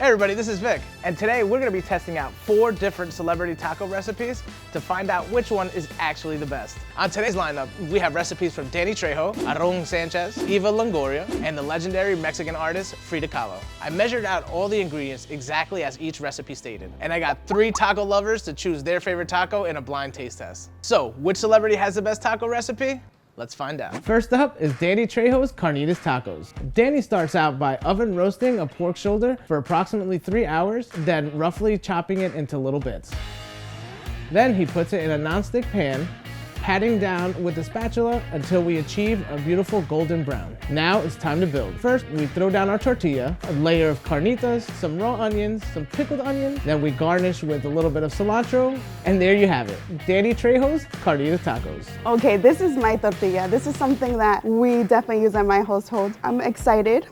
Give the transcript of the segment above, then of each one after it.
Hey everybody, this is Vic, and today we're gonna be testing out 4 different celebrity taco recipes to find out which one is actually the best. On today's lineup, we have recipes from Danny Trejo, Arnon Sanchez, Eva Longoria, and the legendary Mexican artist Frida Kahlo. I measured out all the ingredients exactly as each recipe stated, and I got 3 taco lovers to choose their favorite taco in a blind taste test. So, which celebrity has the best taco recipe? Let's find out. First up is Danny Trejo's Carnitas Tacos. Danny starts out by oven roasting a pork shoulder for approximately 3 hours, then roughly chopping it into little bits. Then he puts it in a non-stick pan, patting down with a spatula until we achieve a beautiful golden brown. Now it's time to build. First, we throw down our tortilla, a layer of carnitas, some raw onions, some pickled onions, then we garnish with a little bit of cilantro, and there you have it, Danny Trejo's Carnitas Tacos. Okay, this is my tortilla. This is something that we definitely use at my household. I'm excited.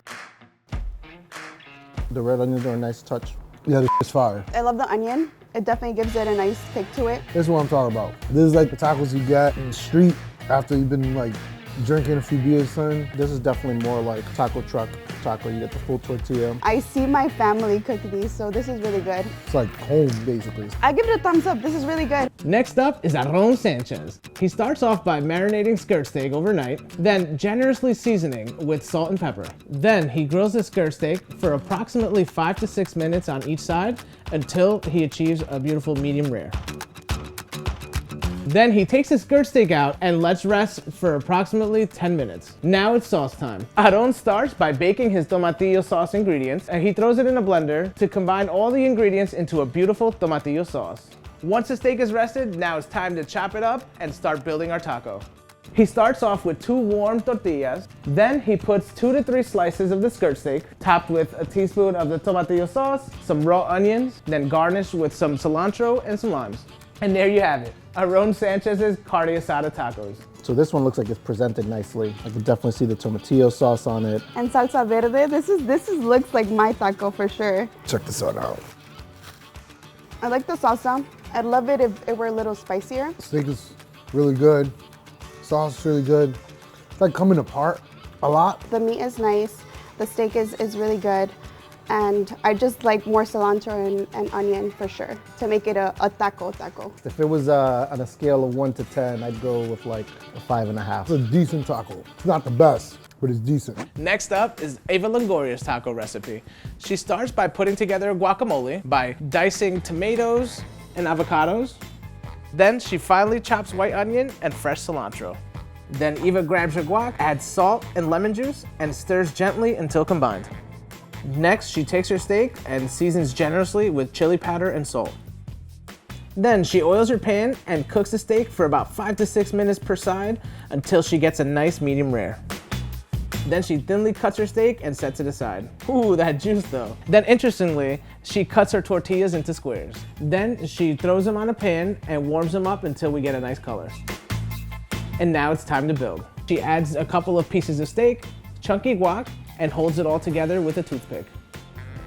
The red onions are a nice touch. Yeah, this is fire. I love the onion. It definitely gives it a nice kick to it. This is what I'm talking about. This is like the tacos you get in the street after you've been like drinking a few beers, son. This is definitely more like taco truck taco. You get the full tortilla. I see my family cook these, so this is really good. It's like home, basically. I give it a thumbs up. This is really good. Next up is Arnon Sanchez. He starts off by marinating skirt steak overnight, then generously seasoning with salt and pepper. Then he grills the skirt steak for approximately 5 to 6 minutes on each side until he achieves a beautiful medium rare. Then he takes his skirt steak out and lets rest for approximately 10 minutes. Now it's sauce time. Arnon starts by baking his tomatillo sauce ingredients, and he throws it in a blender to combine all the ingredients into a beautiful tomatillo sauce. Once the steak is rested, now it's time to chop it up and start building our taco. He starts off with 2 warm tortillas, then he puts 2 to 3 slices of the skirt steak, topped with a teaspoon of the tomatillo sauce, some raw onions, then garnished with some cilantro and some limes. And there you have it, Arnon Sanchez's carne asada tacos. So this one looks like it's presented nicely. I can definitely see the tomatillo sauce on it. And salsa verde. This looks like my taco for sure. Check this one out. I like the salsa. I'd love it if it were a little spicier. Steak is really good. Sauce is really good. It's like coming apart a lot. The meat is nice. The steak is really good. And I just like more cilantro and onion for sure to make it a taco. If it was on a scale of 1 to 10, I'd go with like a 5.5. It's a decent taco. It's not the best, but it's decent. Next up is Eva Longoria's taco recipe. She starts by putting together a guacamole by dicing tomatoes and avocados. Then she finally chops white onion and fresh cilantro. Then Eva grabs her guac, adds salt and lemon juice, and stirs gently until combined. Next, she takes her steak and seasons generously with chili powder and salt. Then she oils her pan and cooks the steak for about 5 to 6 minutes per side until she gets a nice medium rare. Then she thinly cuts her steak and sets it aside. Ooh, that juice though. Then interestingly, she cuts her tortillas into squares. Then she throws them on a pan and warms them up until we get a nice color. And now it's time to build. She adds a couple of pieces of steak, chunky guac, and holds it all together with a toothpick.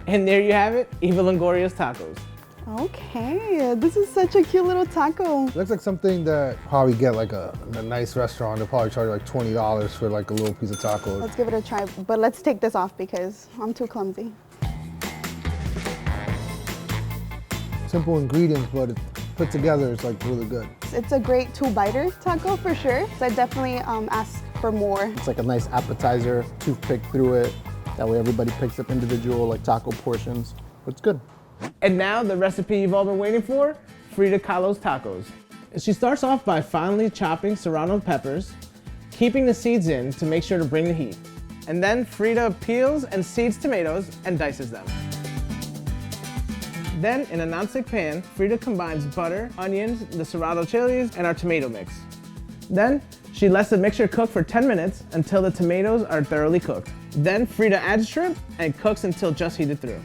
And there you have it, Eva Longoria's tacos. Okay, this is such a cute little taco. Looks like something that probably get like a nice restaurant. They'll probably charge like $20 for like a little piece of taco. Let's give it a try, but let's take this off because I'm too clumsy. Simple ingredients, but it's put together, it's like really good. It's a great 2-biter taco for sure. So I definitely ask for more. It's like a nice appetizer, toothpick through it. That way everybody picks up individual like taco portions. It's good. And now the recipe you've all been waiting for, Frida Kahlo's tacos. She starts off by finely chopping serrano peppers, keeping the seeds in to make sure to bring the heat. And then Frida peels and seeds tomatoes and dices them. Then in a non-stick pan, Frida combines butter, onions, the serrano chilies, and our tomato mix. Then she lets the mixture cook for 10 minutes until the tomatoes are thoroughly cooked. Then Frida adds shrimp and cooks until just heated through.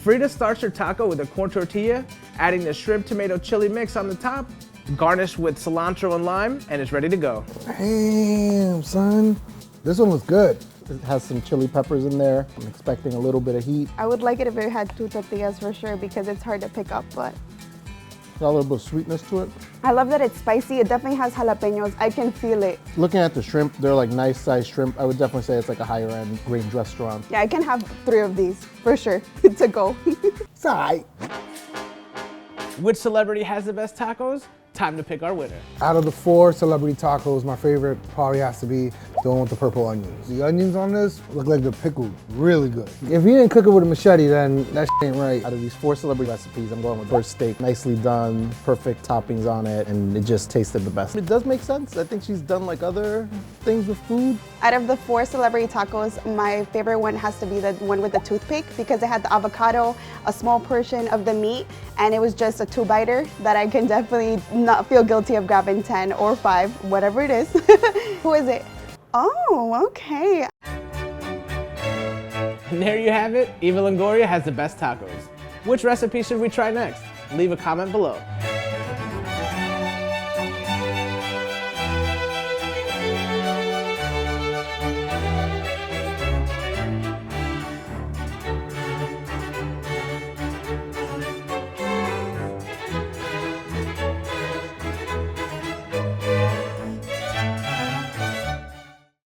Frida starts her taco with a corn tortilla, adding the shrimp tomato chili mix on the top, garnished with cilantro and lime, and it's ready to go. Damn, son. This one was good. It has some chili peppers in there. I'm expecting a little bit of heat. I would like it if it had 2 tortillas for sure because it's hard to pick up, but Got a little bit of sweetness to it. I love that it's spicy. It definitely has jalapenos. I can feel it. Looking at the shrimp, they're like nice sized shrimp. I would definitely say it's like a higher end range restaurant. Yeah, I can have 3 of these for sure to go. It's all right. Which celebrity has the best tacos? Time to pick our winner. Out of the 4 celebrity tacos, my favorite probably has to be the one with the purple onions. The onions on this look like they're pickled really good. If you didn't cook it with a machete, then that ain't right. Out of these 4 celebrity recipes, I'm going with bird steak. Nicely done, perfect toppings on it, and it just tasted the best. It does make sense. I think she's done like other things with food. Out of the 4 celebrity tacos, my favorite one has to be the one with the toothpick because it had the avocado, a small portion of the meat, and it was just a 2-biter that I can definitely not feel guilty of grabbing 10 or 5, whatever it is. Who is it? Oh, okay. And there you have it. Eva Longoria has the best tacos. Which recipe should we try next? Leave a comment below.